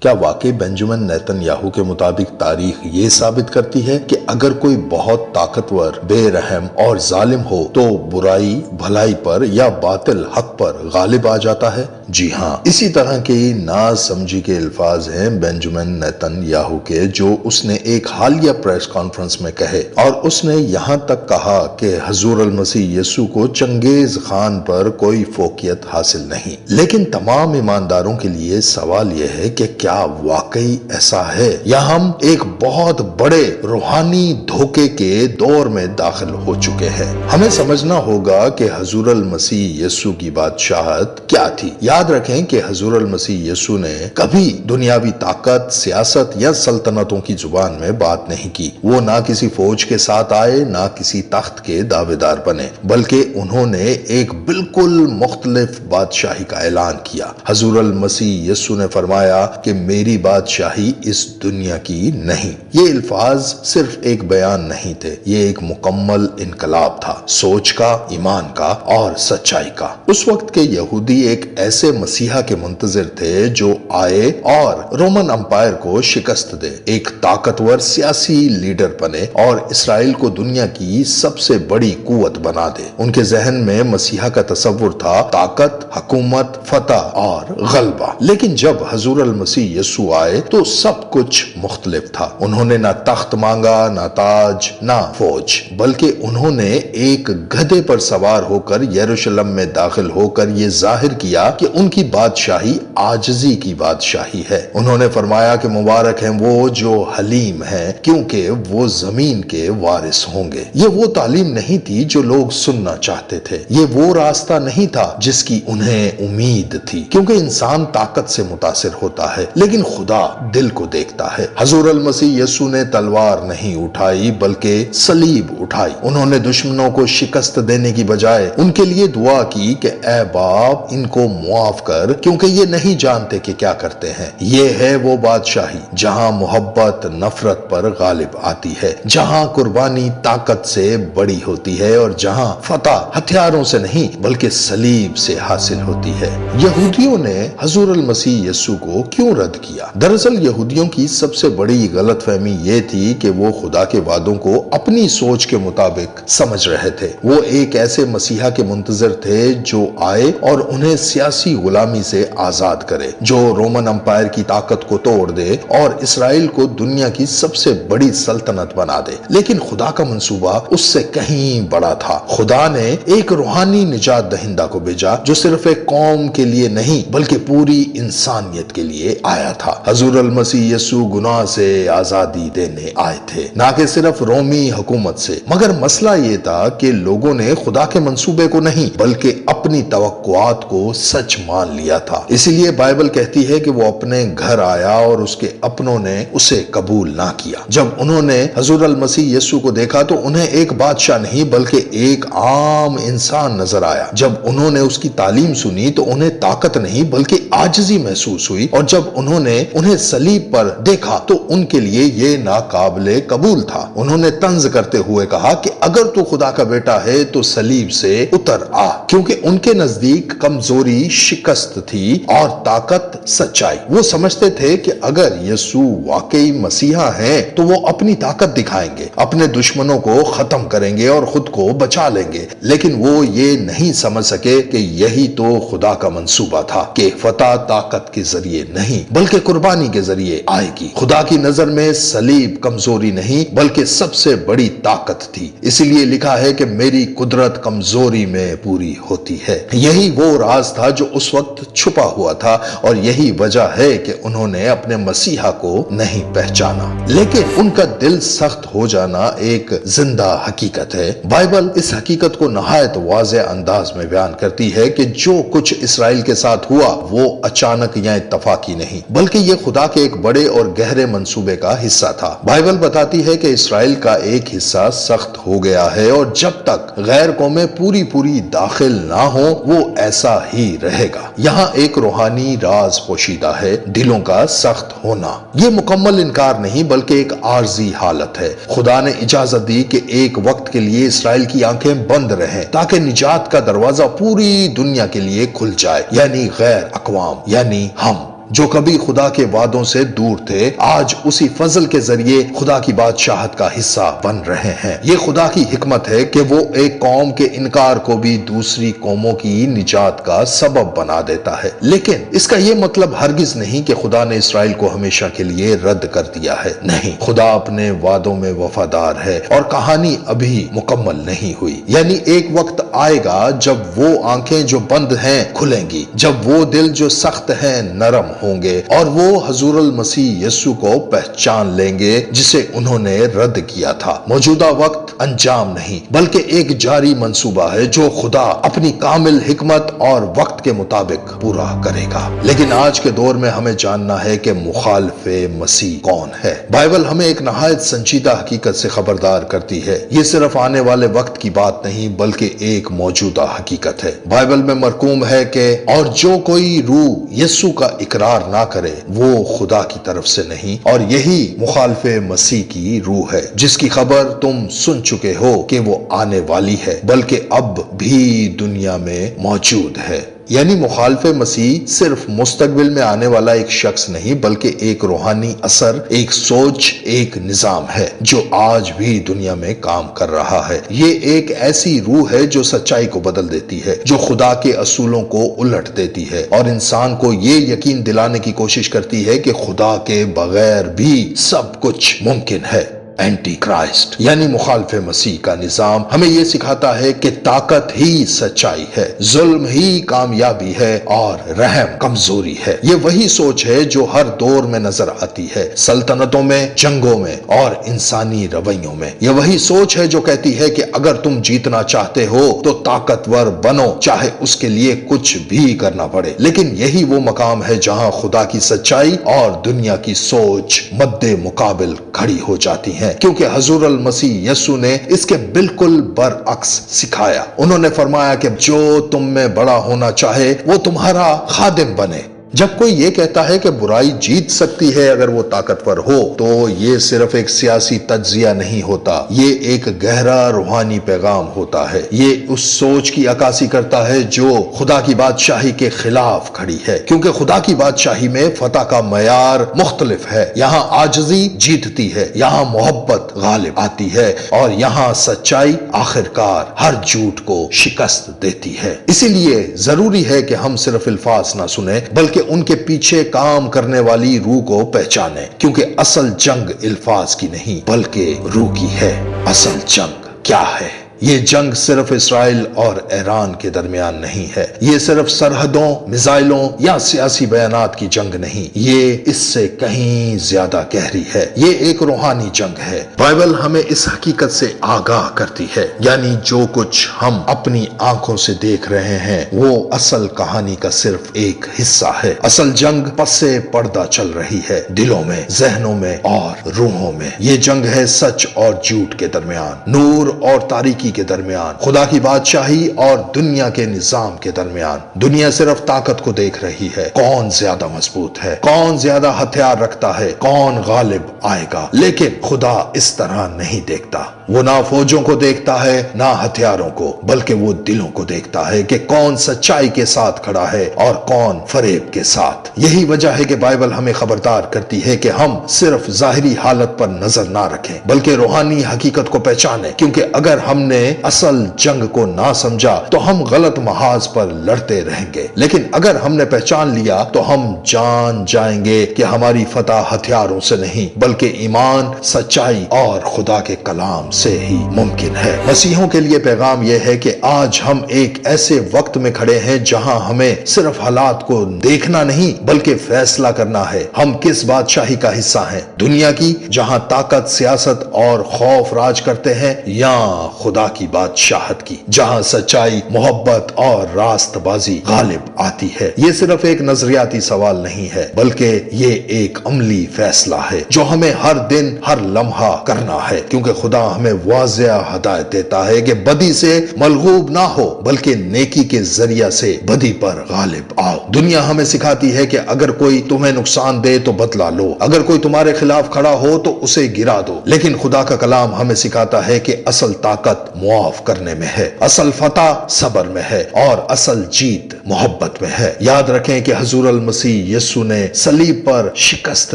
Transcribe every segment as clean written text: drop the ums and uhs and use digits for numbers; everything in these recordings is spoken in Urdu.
کیا واقعی بنجمن نیتن یاہو کے مطابق تاریخ یہ ثابت کرتی ہے کہ اگر کوئی بہت طاقتور، بے رحم اور ظالم ہو تو برائی بھلائی پر یا باطل حق پر غالب آ جاتا ہے؟ جی ہاں، اسی طرح کے ناز سمجھی کے الفاظ ہیں بنجمن نیتن یاہو کے، جو اس نے ایک حالیہ پریس کانفرنس میں کہے، اور اس نے یہاں تک کہا کہ حضور المسیح یسوع کو چنگیز خان پر کوئی فوقیت حاصل نہیں۔ لیکن تمام ایمانداروں کے لیے سوال یہ ہے کہ کیا واقعی ایسا ہے، یا ہم ایک بہت بڑے روحانی دھوکے کے دور میں داخل ہو چکے ہیں؟ ہمیں سمجھنا ہوگا کہ حضور المسیح یسوع کی بادشاہت کیا تھی۔ یاد رکھیں کہ حضور المسیح یسوع نے کبھی دنیاوی طاقت، سیاست یا سلطنتوں کی زبان میں بات نہیں کی۔ وہ نہ کسی فوج کے ساتھ آئے، نہ کسی تخت کے دعوے دار بنے، بلکہ انہوں نے ایک بالکل مختلف بادشاہی کا اعلان کیا۔ حضور المسیح یسوع نے فرمایا کہ میری بادشاہی اس دنیا کی نہیں۔ یہ الفاظ صرف ایک بیان نہیں تھے، یہ ایک مکمل انقلاب تھا، سوچ کا، ایمان کا اور سچائی کا۔ اس وقت کے یہودی ایک ایسے مسیحا کے منتظر تھے جو آئے اور رومن امپائر کو شکست دے، ایک طاقتور سیاسی لیڈر بنے اور اسرائیل کو دنیا کی سب سے بڑی قوت بنا دے۔ ان کے ذہن میں مسیحا کا تصور تھا طاقت، حکومت، فتح اور غلبہ۔ لیکن جب حضور المسیح یسوع آئے تو سب کچھ مختلف تھا۔ انہوں نے نہ تخت مانگا، نہ تاج، نہ فوج، بلکہ انہوں نے ایک گدھے پر سوار ہو کر یروشلم میں داخل ہو کر یہ ظاہر کیا کہ ان کی بادشاہی عاجزی کی بادشاہی ہے۔ انہوں نے فرمایا کہ مبارک ہیں وہ جو حلیم ہیں، کیونکہ وہ زمین کے وارث ہوں گے۔ یہ وہ تعلیم نہیں تھی جو لوگ سننا چاہتے تھے، یہ وہ راستہ نہیں تھا جس کی انہیں امید تھی، کیونکہ انسان طاقت سے متاثر ہوتا ہے لیکن خدا دل کو دیکھتا ہے۔ حضور المسیح یسوع نے تلوار نہیں اٹھائی بلکہ صلیب اٹھائی۔ انہوں نے دشمنوں کو شکست دینے کی بجائے ان کے لیے دعا کی کہ اے باپ ان کو معاف کر، کیونکہ یہ نہیں جانتے کہ کیا کرتے ہیں۔ یہ ہے وہ بادشاہی جہاں محبت نفرت پر غالب آتی ہے، جہاں قربانی طاقت سے بڑی ہوتی ہے اور جہاں فتح ہتھیاروں سے نہیں بلکہ صلیب سے حاصل ہوتی ہے۔ یہودیوں نے حضور المسیح یسوع کو کیوں رد کیا؟ دراصل یہودیوں کی سب سے بڑی غلط فہمی یہ تھی کہ وہ خدا کے وعدوں کو اپنی سوچ کے مطابق سمجھ رہے تھے۔ وہ ایک ایسے مسیحا کے منتظر تھے جو آئے اور انہیں سیاسی غلامی سے آزاد کرے، جو رومن امپائر کی طاقت کو توڑ دے اور اسرائیل کو دنیا کی سب سے بڑی سلطنت بنا دے۔ لیکن خدا کا منصوبہ اس سے کہیں بڑا تھا۔ خدا نے ایک روحانی نجات دہندہ کو بھیجا جو صرف ایک قوم کے لیے نہیں بلکہ پوری انسانیت کے لیے آیا تھا۔ حضور المسیح یسوع گناہ سے آزادی دینے آئے تھے، نہ کہ صرف رومی حکومت سے۔ مگر مسئلہ یہ تھا کہ لوگوں نے خدا کے منصوبے کو نہیں بلکہ اپنی توقعات کو سچ مان لیا تھا۔ اسی لیے بائبل کہتی ہے کہ وہ اپنے گھر آیا اور اس کے اپنوں نے اسے قبول نہ کیا۔ جب انہوں نے حضور المسیح یسوع کو دیکھا تو انہیں ایک بادشاہ نہیں بلکہ ایک عام انسان نظر آیا۔ جب انہوں نے اس کی تعلیم سنی تو انہیں طاقت نہیں بلکہ عاجزی محسوس ہوئی، اور جب انہوں نے انہیں صلیب پر دیکھا تو ان کے لیے یہ ناقابل قبول تھا۔ انہوں نے طنز کرتے ہوئے کہا کہ اگر تو خدا کا بیٹا ہے تو صلیب سے اتر آ، کیونکہ ان کے نزدیک کمزوری شکست تھی اور طاقت سچائی۔ وہ سمجھتے تھے کہ اگر یسوع واقعی مسیحا ہیں تو وہ اپنی طاقت دکھائیں گے، اپنے دشمنوں کو ختم کریں گے اور خود کو بچا لیں گے۔ لیکن وہ یہ نہیں سمجھ سکے کہ یہی تو خدا کا منصوبہ تھا کہ فتح طاقت کے ذریعے نہیں بلکہ قربانی کے ذریعے آئے گی۔ خدا کی نظر میں صلیب کمزوری نہیں بلکہ سب سے بڑی طاقت تھی۔ اسی لیے لکھا ہے کہ میری قدرت کمزوری میں پوری ہوتی ہے۔ یہی وہ راز تھا جو اس وقت چھپا ہوا تھا، اور یہی وجہ ہے کہ انہوں نے اپنے مسیحا کو نہیں پہچانا۔ لیکن ان کا دل سخت ہو جانا ایک زندہ حقیقت ہے۔ بائبل اس حقیقت کو نہایت واضح انداز میں بیان کرتی ہے کہ جو کچھ اسرائیل کے ساتھ ہوا وہ اچانک یا اتفاقی نہیں بلکہ یہ خدا کے ایک بڑے اور گہرے منصوبے کا حصہ تھا۔ بائبل بتاتی ہے کہ اسرائیل کا ایک حصہ سخت ہو گیا ہے، اور جب تک غیر قومیں پوری داخل نہ ہوں وہ ایسا ہی رہے گا۔ یہاں ایک روحانی راز پوشیدہ ہے، دلوں کا سخت ہونا۔ یہ مکمل انکار نہیں بلکہ ایک عارضی حالت ہے۔ خدا نے اجازت دی کہ ایک وقت کے لیے اسرائیل کی آنکھیں بند رہیں تاکہ نجات کا دروازہ پوری دنیا کے لیے کھل جائے، یعنی غیر اقوام، یعنی ہم۔ جو کبھی خدا کے وعدوں سے دور تھے، آج اسی فضل کے ذریعے خدا کی بادشاہت کا حصہ بن رہے ہیں۔ یہ خدا کی حکمت ہے کہ وہ ایک قوم کے انکار کو بھی دوسری قوموں کی نجات کا سبب بنا دیتا ہے، لیکن اس کا یہ مطلب ہرگز نہیں کہ خدا نے اسرائیل کو ہمیشہ کے لیے رد کر دیا ہے۔ نہیں، خدا اپنے وعدوں میں وفادار ہے اور کہانی ابھی مکمل نہیں ہوئی۔ یعنی ایک وقت آئے گا جب وہ آنکھیں جو بند ہیں کھلیں گی، جب وہ دل جو سخت ہیں نرم ہوں گے، اور وہ حضور المسیح یسوع کو پہچان لیں گے جسے انہوں نے رد کیا تھا۔ موجودہ وقت انجام نہیں بلکہ ایک جاری منصوبہ ہے جو خدا اپنی کامل حکمت اور وقت کے مطابق پورا کرے گا۔ لیکن آج کے دور میں ہمیں جاننا ہے کہ مخالف مسیح کون ہے۔ بائبل ہمیں ایک نہایت سنجیدہ حقیقت سے خبردار کرتی ہے۔ یہ صرف آنے والے وقت کی بات نہیں بلکہ ایک موجودہ حقیقت ہے۔ بائبل میں مرقوم ہے کہ اور جو کوئی روح یسوع کا اقرار نہ کرے وہ خدا کی طرف سے نہیں، اور یہی مخالف مسیح کی روح ہے جس کی خبر تم سن چکے ہو کہ وہ آنے والی ہے بلکہ اب بھی دنیا میں موجود ہے۔ یعنی مخالف مسیح صرف مستقبل میں آنے والا ایک شخص نہیں بلکہ ایک روحانی اثر، ایک سوچ، ایک نظام ہے جو آج بھی دنیا میں کام کر رہا ہے۔ یہ ایک ایسی روح ہے جو سچائی کو بدل دیتی ہے، جو خدا کے اصولوں کو الٹ دیتی ہے اور انسان کو یہ یقین دلانے کی کوشش کرتی ہے کہ خدا کے بغیر بھی سب کچھ ممکن ہے۔ اینٹی کرائسٹ یعنی مخالف مسیح کا نظام ہمیں یہ سکھاتا ہے کہ طاقت ہی سچائی ہے، ظلم ہی کامیابی ہے اور رحم کمزوری ہے۔ یہ وہی سوچ ہے جو ہر دور میں نظر آتی ہے، سلطنتوں میں، جنگوں میں اور انسانی رویوں میں۔ یہ وہی سوچ ہے جو کہتی ہے کہ اگر تم جیتنا چاہتے ہو تو طاقتور بنو، چاہے اس کے لیے کچھ بھی کرنا پڑے۔ لیکن یہی وہ مقام ہے جہاں خدا کی سچائی اور دنیا کی سوچ مد مقابل کھڑی ہو جاتی ہیں، کیونکہ حضور المسیح یسوع نے اس کے بالکل برعکس سکھایا۔ انہوں نے فرمایا کہ جو تم میں بڑا ہونا چاہے وہ تمہارا خادم بنے۔ جب کوئی یہ کہتا ہے کہ برائی جیت سکتی ہے اگر وہ طاقتور ہو تو یہ صرف ایک سیاسی تجزیہ نہیں ہوتا، یہ ایک گہرا روحانی پیغام ہوتا ہے۔ یہ اس سوچ کی عکاسی کرتا ہے جو خدا کی بادشاہی کے خلاف کھڑی ہے، کیونکہ خدا کی بادشاہی میں فتح کا معیار مختلف ہے۔ یہاں عاجزی جیتتی ہے، یہاں محبت غالب آتی ہے اور یہاں سچائی آخرکار ہر جھوٹ کو شکست دیتی ہے۔ اسی لیے ضروری ہے کہ ہم صرف الفاظ نہ سنیں بلکہ ان کے پیچھے کام کرنے والی روح کو پہچانیں، کیونکہ اصل جنگ الفاظ کی نہیں بلکہ روح کی ہے۔ اصل جنگ کیا ہے؟ یہ جنگ صرف اسرائیل اور ایران کے درمیان نہیں ہے، یہ صرف سرحدوں، میزائلوں یا سیاسی بیانات کی جنگ نہیں، یہ اس سے کہیں زیادہ گہری ہے۔ یہ ایک روحانی جنگ ہے۔ بائبل ہمیں اس حقیقت سے آگاہ کرتی ہے، یعنی جو کچھ ہم اپنی آنکھوں سے دیکھ رہے ہیں وہ اصل کہانی کا صرف ایک حصہ ہے۔ اصل جنگ پس پردہ چل رہی ہے، دلوں میں، ذہنوں میں اور روحوں میں۔ یہ جنگ ہے سچ اور جھوٹ کے درمیان، نور اور تاریکی کے درمیان، خدا کی بادشاہی اور دنیا کے نظام کے درمیان۔ دنیا صرف طاقت کو دیکھ رہی ہے، کون زیادہ مضبوط ہے، کون زیادہ ہتھیار رکھتا ہے، کون غالب آئے گا۔ لیکن خدا اس طرح نہیں دیکھتا۔ وہ نہ فوجوں کو دیکھتا ہے نہ ہتھیاروں کو، بلکہ وہ دلوں کو دیکھتا ہے کہ کون سچائی کے ساتھ کھڑا ہے اور کون فریب کے ساتھ۔ یہی وجہ ہے کہ بائبل ہمیں خبردار کرتی ہے کہ ہم صرف ظاہری حالت پر نظر نہ رکھیں بلکہ روحانی حقیقت کو پہچانیں، کیونکہ اگر ہم نے اصل جنگ کو نہ سمجھا تو ہم غلط محاذ پر لڑتے رہیں گے، لیکن اگر ہم نے پہچان لیا تو ہم جان جائیں گے کہ ہماری فتح ہتھیاروں سے نہیں بلکہ ایمان، سچائی اور خدا کے کلام سے ہی ممکن ہے۔ مسیحوں کے لیے پیغام یہ ہے کہ آج ہم ایک ایسے وقت میں کھڑے ہیں جہاں ہمیں صرف حالات کو دیکھنا نہیں بلکہ فیصلہ کرنا ہے ہم کس بادشاہی کا حصہ ہیں، دنیا کی جہاں طاقت، سیاست اور خوف راج کرتے ہیں، یا خدا کی بادشاہت کی جہاں سچائی، محبت اور راست بازی غالب آتی ہے۔ یہ صرف ایک نظریاتی سوال نہیں ہے بلکہ یہ ایک عملی فیصلہ ہے جو ہمیں ہر دن، ہر لمحہ کرنا ہے، کیونکہ خدا ہمیں ہمیں واضح ہدایت دیتا ہے کہ بدی سے ملغوب نہ ہو بلکہ نیکی کے ذریعہ سے بدی پر غالب آؤ۔ دنیا ہمیں سکھاتی ہے کہ اگر کوئی تمہیں نقصان دے تو بدلہ لو، اگر کوئی تمہارے خلاف کھڑا ہو تو اسے گرا دو، لیکن خدا کا کلام ہمیں سکھاتا ہے کہ اصل طاقت معاف کرنے میں ہے، اصل فتح صبر میں ہے اور اصل جیت محبت میں ہے۔ یاد رکھیں کہ حضور المسیح یسوع نے صلیب پر شکست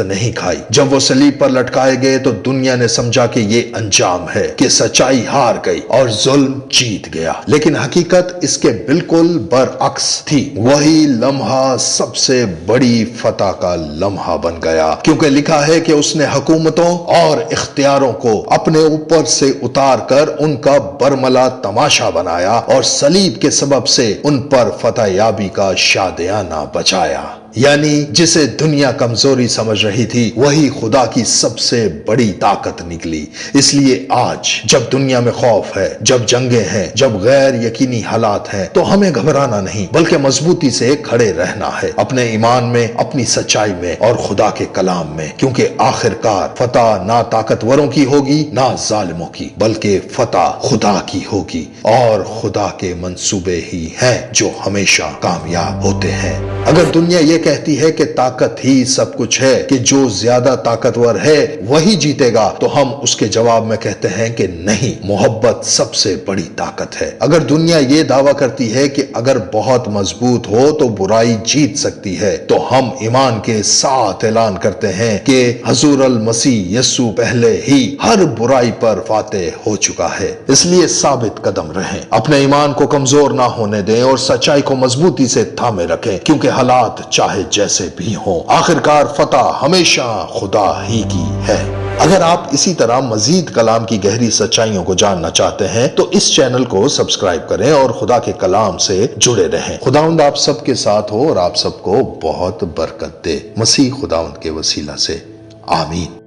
نہیں کھائی۔ جب وہ صلیب پر لٹکائے گئے تو دنیا نے سمجھا کہ یہ انجام ہے، کہ سچائی ہار گئی اور ظلم جیت گیا، لیکن حقیقت اس کے بالکل برعکس تھی۔ وہی لمحہ سب سے بڑی فتح کا لمحہ بن گیا، کیونکہ لکھا ہے کہ اس نے حکومتوں اور اختیاروں کو اپنے اوپر سے اتار کر ان کا برملا تماشا بنایا اور صلیب کے سبب سے ان پر فتح یابی کا شادیانہ بچایا۔ یعنی جسے دنیا کمزوری سمجھ رہی تھی وہی خدا کی سب سے بڑی طاقت نکلی۔ اس لیے آج جب دنیا میں خوف ہے، جب جنگیں ہیں، جب غیر یقینی حالات ہیں، تو ہمیں گھبرانا نہیں بلکہ مضبوطی سے کھڑے رہنا ہے، اپنے ایمان میں، اپنی سچائی میں اور خدا کے کلام میں، کیونکہ آخرکار فتح نہ طاقتوروں کی ہوگی نہ ظالموں کی، بلکہ فتح خدا کی ہوگی، اور خدا کے منصوبے ہی ہیں جو ہمیشہ کامیاب ہوتے ہیں۔ اگر دنیا یہ کہتی ہے کہ طاقت ہی سب کچھ ہے، کہ جو زیادہ طاقتور ہے وہی جیتے گا، تو ہم اس کے جواب میں کہتے ہیں کہ نہیں، محبت سب سے بڑی طاقت ہے۔ اگر دنیا یہ دعویٰ کرتی ہے کہ اگر بہت مضبوط ہو تو برائی جیت سکتی ہے، تو ہم ایمان کے ساتھ اعلان کرتے ہیں کہ حضور المسیح یسوع پہلے ہی ہر برائی پر فاتح ہو چکا ہے۔ اس لیے ثابت قدم رہیں، اپنے ایمان کو کمزور نہ ہونے دیں اور سچائی کو مضبوطی سے تھامے رکھیں، کیونکہ حالات چاہے جیسے بھی ہوں، آخرکار فتح ہمیشہ خدا ہی کی ہے۔ اگر آپ اسی طرح مزید کلام کی گہری سچائیوں کو جاننا چاہتے ہیں تو اس چینل کو سبسکرائب کریں اور خدا کے کلام سے جڑے رہیں۔ خداوند آپ سب کے ساتھ ہو اور آپ سب کو بہت برکت دے، مسیح خداوند کے وسیلہ سے، آمین۔